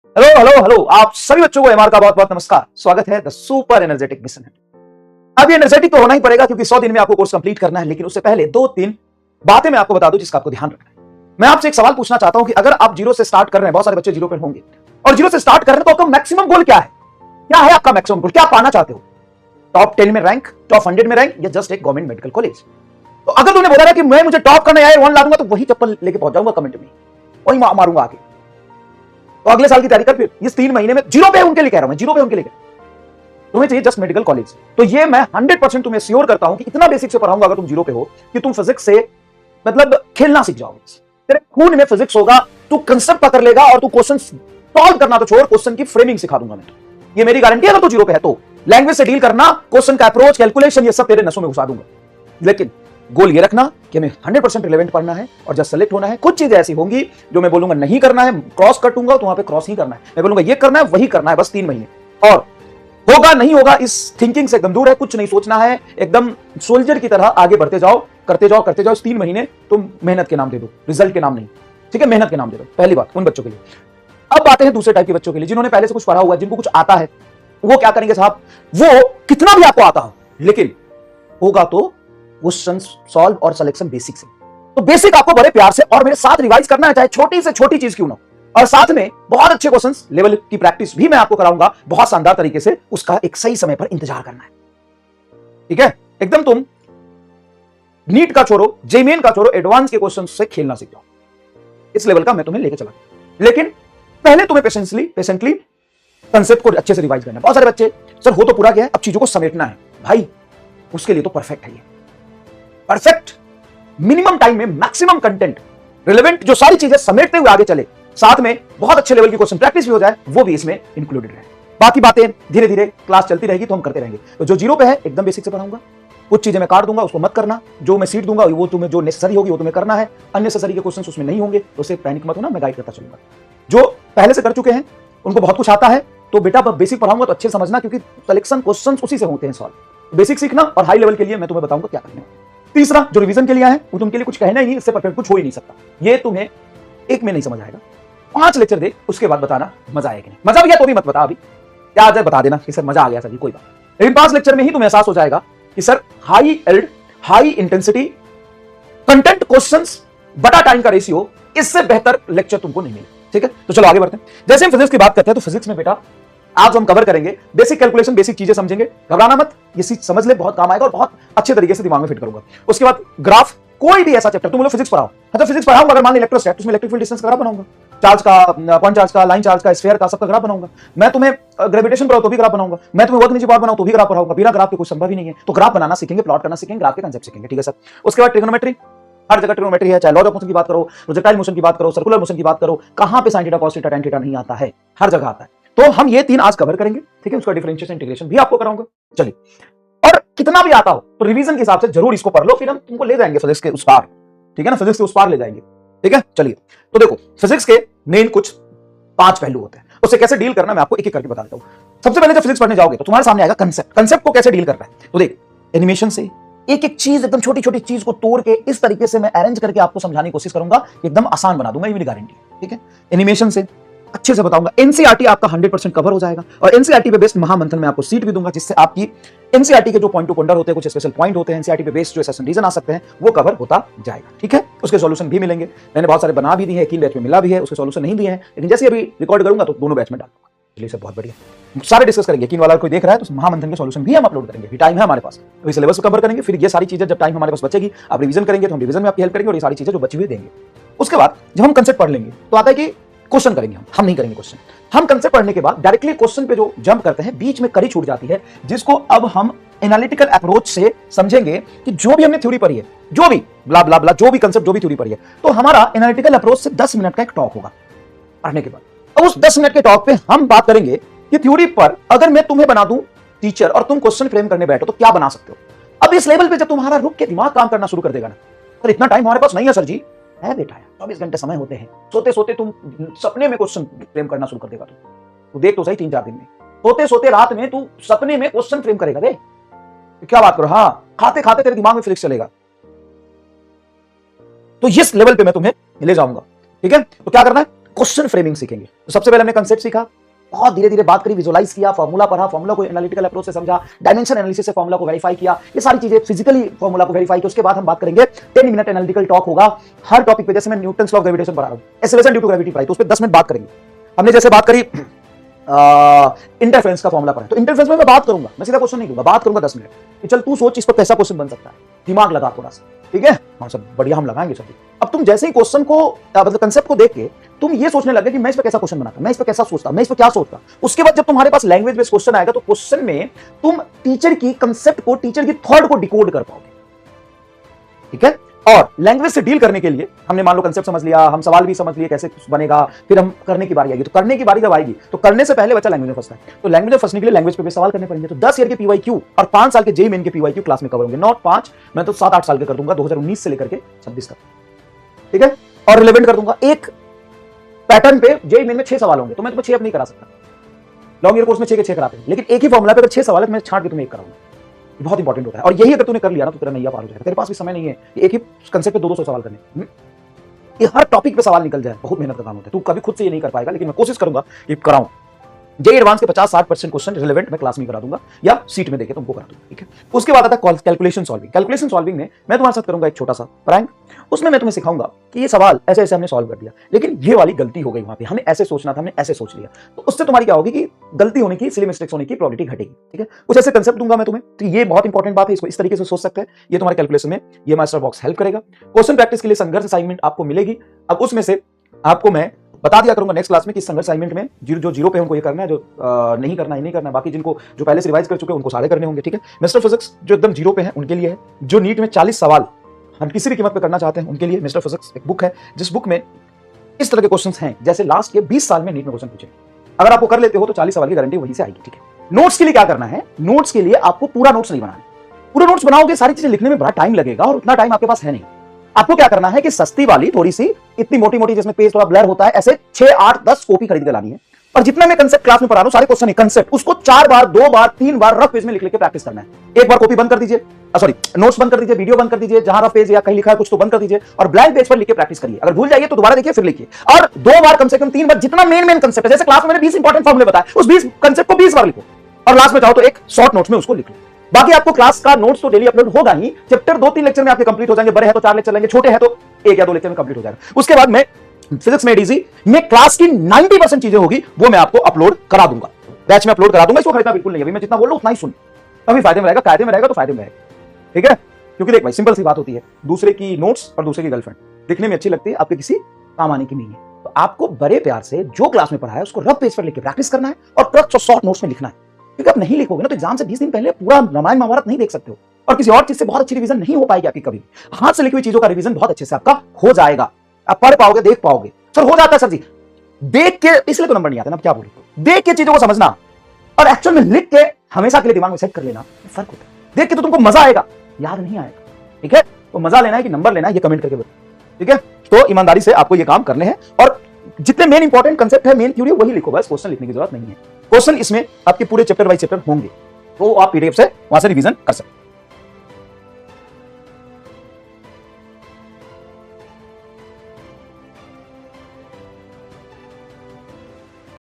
Hello hello hello, आप सभी बच्चों को एमआर का बहुत बहुत नमस्कार। स्वागत है द सुपर एनर्जेटिक मिशन है। अब ये एनर्जेटिक तो होना ही पड़ेगा क्योंकि 100 दिन में आपको कोर्स कंप्लीट करना है, लेकिन उससे पहले 2-3 बातें मैं आपको बता दूं जिसका आपको ध्यान रखना है। मैं आपसे एक सवाल पूछना चाहता हूं कि अगर आप जीरो से स्टार्ट कर रहे हैं, बहुत सारे बच्चे जीरो पे होंगे और जीरो से स्टार्ट कर रहे हैं, तो आपका मैक्सिमम गोल क्या है? क्या है आपका मैक्सिमम गोल? क्या पाना चाहते हो? टॉप 10 में रैंक, टॉप 100 में रैंक, या जस्ट एक गवर्नमेंट मेडिकल कॉलेज? तो अगर तुमने बोला कि मैं मुझे टॉप करना है, 1 ला दूंगा, तो वही चप्पल लेके पहुंच जाऊंगा कमेंट में, वही मारूंगा आके। तो अगले साल की तैयारी कर, फिर इस 3 महीने में जीरो पे उनके लिए कह रहा हूं मैं, जीरो पे उनके लिए तुम्हें चाहिए जस्ट मेडिकल कॉलेज। तो ये मैं 100% तुम्हें श्योर करता हूं कि इतना बेसिक से पढ़ाऊंगा अगर तुम जीरो पे हो कि तुम फिजिक्स से मतलब खेलना सीख जाओगे। तेरे खून में फिजिक्स होगा, तू कंसेप्ट पकड़ लेगा और तू क्वेश्चन सॉल्व करना तो छोड़, क्वेश्चन की फ्रेमिंग सिखा दूंगा मैं। ये मेरी गारंटी है अगर तू जीरो पे है तो। लैंग्वेज से डील करना, क्वेश्चन का अप्रोच, कैलकुलेशन, ये सब तेरे नसों में घुसा दूंगा। लेकिन गोल ये रखना कि हमें 100% रिलेवेंट पढ़ना है और जब सेलेक्ट होना है। कुछ चीजें ऐसी होंगी जो मैं बोलूंगा नहीं करना है, क्रॉस कटूंगा तो वहां पे क्रॉस ही करना है। मैं बोलूंगा ये करना है, वही करना है, बस 3 महीने। और होगा नहीं होगा इस थिंकिंग से एकदम दूर है, कुछ नहीं सोचना है, एकदम सोल्जर की तरह आगे बढ़ते जाओ, करते जाओ करते जाओ। इस 3 महीने तुम मेहनत के नाम दे दो, रिजल्ट के नाम नहीं, ठीक है? मेहनत के नाम दे दो, पहली बात उन बच्चों के लिए। अब आते हैं दूसरे टाइप के बच्चों के लिए, जिन्होंने पहले से कुछ पढ़ा हुआ है, जिनको कुछ आता है। वो क्या करेंगे साहब? वो कितना भी आपको आता हो, लेकिन होगा तो क्वेश्चन सॉल्व और सिलेक्शन बेसिक से। तो बेसिक आपको बड़े प्यार से और मेरे साथ रिवाइज करना है, चाहे छोटी से छोटी चीज क्यों ना, और साथ में बहुत अच्छे क्वेश्चंस लेवल की प्रैक्टिस भी मैं आपको कराऊंगा बहुत शानदार तरीके से। उसका एक सही समय पर इंतजार करना है, ठीक है? एकदम तुम नीट का छोड़ो, जेमेन का छोड़ो, एडवांस के क्वेश्चन से खेलना सीख जाओ। इस लेवल का मैं तुम्हें लेके चला, लेकिन पहले तुम्हें पेशेंटली कंसेप्ट को अच्छे से रिवाइज करना है। बहुत सारे बच्चे सर हो तो पूरा गया है, अब चीजों को समेटना है। भाई उसके लिए तो परफेक्ट है ये, परफेक्ट। मिनिमम टाइम में मैक्सिमम कंटेंट, रिलेवेंट जो सारी चीजें समेटते हुए आगे चले, साथ में बहुत अच्छे लेवल की क्वेश्चन प्रैक्टिस भी हो जाए, वो भी इसमें इंक्लूडेड है। बाकी बातें धीरे धीरे क्लास चलती रहेगी तो हम करते रहेंगे। तो जो जीरो पे है एकदम बेसिक से पढ़ाऊंगा, कुछ चीजें मैं काट दूंगा, उसको मत करना। जो मैं सीट दूंगा वो तुम्हें जो नेसेसरी होगी वो तुम्हें करना है। अननेसेसरी के क्वेश्चन उसमें नहीं होंगे, तो उससे पैनिक मत होना, मैं गाइड करता चलूंगा। जो पहले से कर चुके हैं उनको बहुत कुछ आता है, तो बेटा बेसिक पढ़ाऊंगा तो अच्छे समझना, क्योंकि सिलेक्शन क्वेश्चन उसी से होते हैं सॉल्व। बेसिक सीखना और हाई लेवल के लिए मैं तुम्हें बताऊंगा क्या करना है। तीसरा जो रिवीजन के लिए आए वो तुमके लिए कुछ कहना ही नहीं, इससे परफेक्ट कुछ हो ही नहीं सकता। ये तुम्हें एक में नहीं समझ आएगा, 5 लेक्चर देख, उसके बाद बताना मजा आएगा नहीं। मजा भी है तो भी मत बता, अभी क्या आ जाए बता देना कि सर मजा आ गया सर जी, कोई बात। लेकिन 5 लेक्चर में ही तुम्हें एहसास हो जाएगा कि sir high yield, high intensity content questions बटा टाइम का रेशियो, इससे बेहतर लेक्चर तुमको नहीं मिलेगा, ठीक है? तो चलो आगे बढ़ते हैं। जैसे हम फिजिक्स की बात करते हैं तो फिजिक्स में बेटा आज हम कवर करेंगे बेसिक कैलकुलेशन, बेसिक चीजें समझेंगे। घबराना मत, ये चीज समझ ले, बहुत काम आएगा और बहुत अच्छे तरीके से दिमाग में फिट करूंगा। उसके बाद ग्राफ, कोई भी ऐसा चैप्टर तुम बोलो फिजिक्स पढ़ाओ, तो फिजिक्स पढ़ाऊंगा, अगर मान लो इलेक्ट्रोस्टैट, उसमें इलेक्ट्रिक फील्ड डिस्टेंस का ग्राफ बनाऊंगा, चार्ज का, पॉइंट चार्ज का, लाइन चार्ज का, स्फीयर का, सबका ग्राफ बनाऊंगा। मैं तुम्हें ग्रेविटेशन पढ़ाओ तो भी ग्राफ बनाऊंगा, मैं तुम्हें वर्क नीचे बार बनाऊं तो भी ग्राफ पढ़ाऊंगा। बिना ग्राफ के कुछ संभव ही नहीं है। तो ग्राफ बनाना सीखेंगे, प्लॉट करना सीखेंगे, ग्राफ के कंसेप्ट सीखेंगे, ठीक है सर? उसके बाद ट्रिग्नोमेट्री, हर जगह ट्रिग्नोमेट्री है, चाहे लॉ ऑफ मोशन की बात करो, प्रोजेक्टाइल मोशन की बात करो, सर्कुलर मोशन की बात करो, कहां पे sine theta, cos theta, tan theta नहीं आता है? हर जगह आता है। तो हम ये 3 आज कवर करेंगे, ठीक है? उसका डिफरेंशिएशन, इंटीग्रेशन भी आपको कराऊंगा। चलिए, और कितना भी आता हो तो रिवीजन के हिसाब से जरूर इसको पढ़ लो, फिर हम तुमको ले जाएंगे फिजिक्स के उस पार, ठीक है ना? फिजिक्स के उस पार ले जाएंगे, ठीक है? चलिए, तो देखो फिजिक्स के मेन कुछ 5 पहलू होते हैं, उससे कैसे डील करना मैं आपको एक एक करके बता देता हूं। सबसे पहले जब फिजिक्स पढ़ने जाओगे तो तुम्हारे सामने आएगा कंसेप्ट। कंसेप्ट को कैसे डील करना है, तो देख एनिमेशन से एक एक चीज, एकदम छोटी छोटी चीज को तोड़ के इस तरीके से मैं अरेंज करके आपको समझाने की कोशिश करूंगा, एकदम आसान बना दूंगा, ये मेरी गारंटी है, ठीक है? एनिमेशन से अच्छे से बताऊंगा। एनसीईआरटी आपका 100% कवर हो जाएगा, और एनसीईआरटी पे बेस्ड महामंथन में आपको सीट भी दूंगा, जिससे आपकी एनसीईआरटी के जो पॉइंट टू पॉइंटर होते हैं, कुछ स्पेशल पॉइंट होते हैं, एनसीईआरटी पे बेस्ड जो सेशन रीजन आ सकते हैं, वो कवर होता जाएगा, ठीक है? उसके सॉल्यूशन भी मिलेंगे, मैंने बहुत सारे बना भी दिए हैं, एक बैच में मिला भी है, उसके सॉल्यूशन नहीं दिए हैं, लेकिन जैसे अभी रिकॉर्ड करूंगा तो दोनों बैच में डाल दूंगा। चलिए सर बहुत बढ़िया, सारे डिस्कस करेंगे। किन वाला कोई देख रहा है तो महामंथन के सॉल्यूशन भी हम अपलोड करेंगे, भी टाइम है हमारे पास, तो सिलेबस कवर करेंगे। फिर ये सारी चीजें जब टाइम हमारे पास बचेगी, आप रिवीजन करेंगे तो हम रिवीजन में आपकी हेल्प करेंगे, और ये सारी चीजें जो बची हुई देंगे। उसके बाद जब हम कंसेप्ट पढ़ लेंगे तो आता है कि क्वेश्चन करेंगे, हम नहीं करेंगे क्वेश्चन। हम कंसेप्ट पढ़ने के बाद डायरेक्टली क्वेश्चन पे जो जंप करते हैं, बीच में कड़ी छूट जाती है, जिसको अब हम एनालिटिकल अप्रोच से समझेंगे कि जो भी हमने थ्योरी पढ़ी है, जो भी ब्ला ब्ला ब्ला, जो भी कंसेप्ट, जो भी थ्योरी पढ़ी है, तो हमारा एनालिटिकल अप्रोच से 10 मिनट का एक टॉक होगा पढ़ने के बाद। अब उस 10 मिनट के टॉक पे हम बात करेंगे कि थ्योरी पर अगर मैं तुम्हें बना दूं टीचर और तुम क्वेश्चन फ्रेम करने बैठो तो क्या बना सकते हो। अब इस लेवल पे जब तुम्हारा रुक के दिमाग काम करना शुरू कर देगा ना, तो इतना टाइम हमारे पास नहीं है सर जी। है बेटा, 24 घंटे समय होते हैं, सोते सोते तुम सपने में क्वेश्चन फ्रेम करना शुरू कर देगा। तू देख तो सही 3-4 दिन में, सोते सोते रात में तू सपने में क्वेश्चन फ्रेम करेगा। देख क्या बात करो, हाँ, खाते खाते तेरे दिमाग में फिजिक्स चलेगा। तो इस लेवल पे मैं तुम्हें ले जाऊंगा, ठीक है? तो क्या करना है, क्वेश्चन फ्रेमिंग सीखेंगे। तो सबसे पहले हमने कंसेप्ट सीखा, बहुत धीरे धीरे बात करी, विजुअलाइज किया, फॉर्मूला पढ़ा, फॉर्मूला को एनालिटिकल अप्रोच से समझा, डायमेंशन एनालिसिस से फॉर्मूला को वेरीफाई किया, ये सारी चीजें फिजिकली फॉर्मूला को वेरीफाई किया। उसके बाद हम बात करेंगे 10 मिनट एनालिटिकल टॉक होगा हर टॉपिक पे। जैसे मैं न्यूटन्स लॉ ऑफ ग्रेविटेशन पढ़ा रहा हूं, एक्सेलरेशन ड्यू टू ग्रेविटी पढ़ाई, तो उस पर 10 मिनट बात करेंगे। हमने जैसे बात करी इंटरफेरेंस का फॉर्मूला पढ़ा, तो इंटरफेरेंस में मैं बात करूंगा, मैं सीधा क्वेश्चन नहीं दूंगा, बात करूंगा 10 मिनट कि चल तू सोच इस पर कैसा क्वेश्चन बन सकता है, दिमाग लगा थोड़ा सा, ठीक है। हाँ सब बढ़िया, हम लगाएंगे सब। अब तुम जैसे ही क्वेश्चन को मतलब कंसेप्ट को देख के तुम ये सोचने लगे कि मैं इस पर कैसा क्वेश्चन बनाता, मैं इस पर कैसा सोचता, मैं इस पर क्या सोचता, उसके बाद जब तुम्हारे पास लैंग्वेज बेस्ड क्वेश्चन आएगा तो क्वेश्चन में तुम टीचर की कंसेप्ट को, टीचर की थॉट को डिकोड कर पाओगे, ठीक है। और लैंग्वेज से डील करने के लिए हमने मान लो कंसेप्ट समझ लिया, हम सवाल भी समझ लिए कैसे बनेगा, फिर हम करने की बारी आएगी। तो करने की बारी जब आएगी तो करने से पहले बच्चा लैंग्वेज में फंसता है, तो लैंग्वेज में फंसने के लिए लैंग्वेज पे भी सवाल करने पड़ेंगे। तो 10 ईयर के पीवाईक्यू और 5 साल के जेईई मेन के पीवाईक्यू क्लास में कवर होंगे, नॉट 5, मैं तो 7-8 साल के कर दूंगा, 2019 से लेकर के 26 तक, ठीक है। और रिलेवेंट कर दूंगा। एक पैटर्न पे जेईई मेन में 6 सवाल होंगे, तो मैं तुम्हें 6 अब नहीं करा सकता, लॉन्ग ईयर कोर्स में 6 के 6 कराते हैं, लेकिन एक ही फॉर्मुला पे अगर 6 सवाल है तो मैं छांट के तुम्हें एक कराऊंगा। बहुत इंपॉर्टेंट होता है, और यही अगर तूने कर लिया ना तो तेरा नैया पार हो जाएगा। तेरे पास भी समय नहीं है कि एक ही कंसेप्ट पे 200 सवाल करने, ये हर टॉपिक पे सवाल निकल जाए, बहुत मेहनत का काम होता है। तू कभी खुद से ये नहीं कर पाएगा, लेकिन मैं कोशिश करूंगा ये कराऊं। जेईई एडवांस के 50-60% क्वेश्चन रिलेवेंट मैं क्लास में करा दूंगा या सीट में देके तुमको करा दूंगा, ठीक है। उसके बाद आता है कैलकुलेशन सॉल्विंग। कैलकुलेशन सॉल्विंग में मैं तुम्हारे साथ करूंगा एक छोटा सा प्रैंक, उसमें मैं तुम्हें सिखाऊंगा कि ये सवाल ऐसे ऐसे हमने सॉल्व कर दिया, लेकिन ये वाली गलती हो गई वहां पे, हमें ऐसे सोचना था, हमने ऐसे सोच लिया। तो उससे तुम्हारी क्या होगी कि गलती होने की, सिली मिस्टेक्स होने की प्रोबेबिलिटी घटेगी, ठीक है। कुछ ऐसे कंसेप्ट दूंगा मैं तुम्हें, तो ये बहुत इंपॉर्टेंट बात है, इसको इस तरीके से सोच सकते हैं, ये तुम्हारे कैलकुलेशन में ये मास्टर बॉक्स हेल्प करेगा। क्वेश्चन प्रैक्टिस के लिए संघर्ष असाइनमेंट आपको मिलेगी। अब उसमें से आपको मैं बता दिया करूंगा नेक्स्ट क्लास में कि संघर्ष असाइनमेंट में जो जीरो पे उनको ये करना है, जो नहीं करना है नहीं करना है, बाकी जिनको जो पहले से रिवाइज कर चुके हैं उनको सारे करने होंगे, ठीक है। मिस्टर फिजिक्स जो एकदम जीरो पे है उनके लिए है, जो नीट में 40 सवाल हम किसी भी कीमत पे करना चाहते हैं उनके लिए मिस्टर फिजिक्स एक बुक है, जिस बुक में इस तरह के क्वेश्चंस हैं जैसे लास्ट के 20 साल में नीट में क्वेश्चन पूछे। अगर आपको कर लेते हो तो 40 सवाल की गारंटी वहीं से आएगी, ठीक है। नोट्स के लिए क्या करना है, नोट्स के लिए आपको पूरा नोट्स नहीं बनाना, पूरा नोट्स बनाओगे सारी चीजें लिखने में बड़ा टाइम लगेगा और उतना टाइम आपके पास है नहीं। आपको क्या करना है कि सस्ती वाली थोड़ी सी, इतनी मोटी मोटी जिसमें पेज थोड़ा ब्लर होता है, ऐसे 6, 8, 10 कॉपी खरीद के लानी है, और जितना मैं कंसेप्ट क्लास में पढ़ा रहा हूं सारे क्वेश्चन है कंसेप्ट, उसको 4 बार 2 बार 3 बार रफ पेज में लिख के प्रैक्टिस करना है। एक बार कॉपी बंद कर दीजिए, सॉरी नोट्स बंद कर दीजिए, वीडियो बंद कर दीजिए, जहां रफ पेज या कहीं लिखा है कुछ तो बंद कर दीजिए और ब्लैंक पेज पर लिख के प्रैक्टिस करिए। अगर भूल जाइए तो दोबारा देखिए, फिर लिखिए, और 2 बार कम से कम 3 बार, जितना मेन कंसेप्ट है, जैसे क्लास में मैंने 20 इंपॉर्टेंट फॉर्मूले बताए, उस 20 कंसेप्ट को 20 बार लिखो, और लास्ट में चाहो तो एक शॉर्ट नोट्स में उसको लिख लो। बाकी आपको क्लास का नोट्स तो डेली अपलोड होगा ही, चैप्टर 2-3 लेक्चर में आपके कंप्लीट हो जाएंगे, बड़े हैं तो 4 लेक्चर लेंगे, छोटे हैं तो 1 या 2 लेक्चर में कंप्लीट हो जाएगा। उसके बाद मैं फिजिक्स में डीजी में क्लास की 90% चीजें होगी वो मैं आपको अपलोड करा दूंगा, बैच में अपलोड करा दूंगा। इसको खरीदना बिल्कुल नहीं, अभी मैं जितना बोल रहा हूं उतना ही सुन, तभी फायदे में रहेगा, कायदे में रहेगा तो फायदे में रहेगा, ठीक है। क्योंकि देख भाई सिंपल सी बात होती है, दूसरे की नोट्स और दूसरे की गर्लफ्रेंड दिखने में अच्छी लगती है, आपके किसी काम आने की नहीं है। तो आपको बड़े प्यार से जो क्लास में पढ़ा है उसको रफ पेज पर लिख के प्रैक्टिस करना है और क्रक्स और शॉर्ट नोट्स में लिखना है, क्योंकि आप नहीं लिखोगे ना तो एग्जाम से 20 दिन पहले पूरा रामायण महाभारत नहीं देख सकते हो, और किसी और चीज से बहुत अच्छी रिवीजन नहीं हो पाएगी आपकी कभी। हाथ से लिखी हुई चीजों का रिवीजन बहुत अच्छे से आपका हो जाएगा, आप पढ़ पाओगे, देख पाओगे। सर हो जाता है सर जी, देख के इसलिए तो नंबर नहीं आते ना, क्या बोलूं, देख के चीजों को समझना और एक्चुअल में लिख के हमेशा के लिए दिमाग में सेट कर लेना, फर्क होता है। देख के तो तुमको मजा आएगा, याद नहीं आएगा, ठीक है। तो मजा लेना है कि नंबर लेना है, ये कमेंट करके बताओ, ठीक है। तो ईमानदारी से आपको ये काम करने हैं, और जितने मेन इंपॉर्टेंट कंसेप्ट है, मेन थ्योरी वही लिखो, बस क्वेश्चन लिखने की जरूरत नहीं है। क्वेश्चन इसमें आपके पूरे चैप्टर वाइज चैप्टर होंगे, तो आप पीडीएफ से वहां से रिवीजन कर सकते हैं।